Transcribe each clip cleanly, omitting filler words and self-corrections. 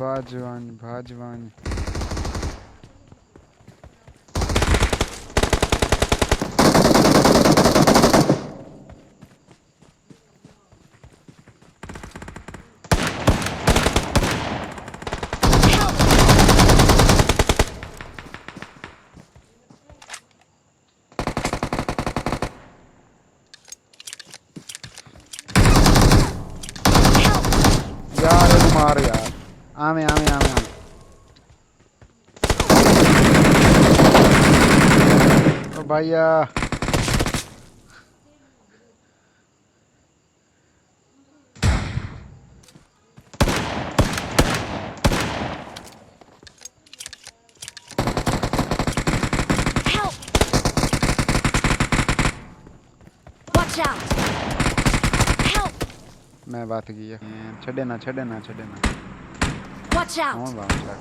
बाजवान बाजवान यार मार यार आमे आमे आमे आमे ओ भैया Watch out! Help! मैं बात की है छड़े ना छड़े ना छड़े ना Watch out! कौन बात कर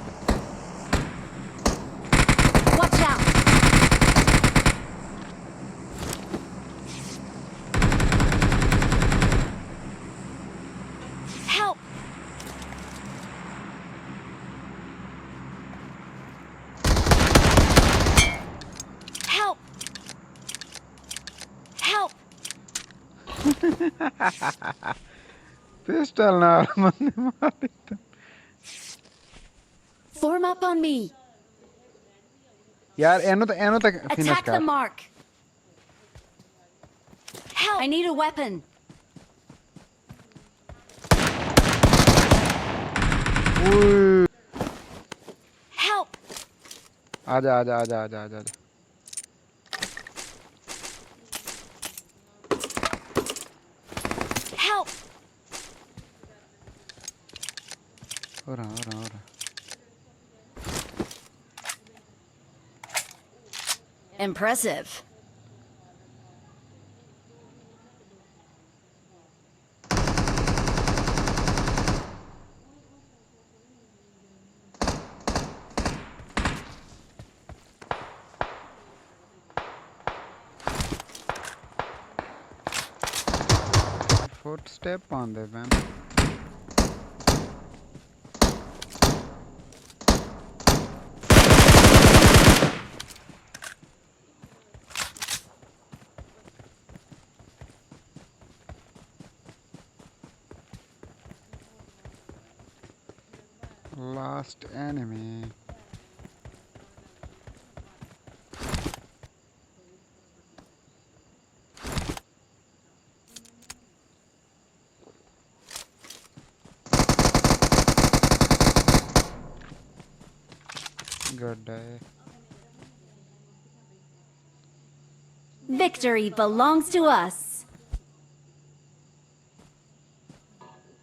Watch out! Help! Help! Help! Pistol ना मरने मार देता Form up on me. यार एनो तक फिनिश Attack the कर mark. Help! I need a weapon. ओए Help! आजा आजा आजा आजा आजा आजा Help! हो रहा हो रहा हो रहा Impressive. footstep on the van last enemy good day Victory belongs to us.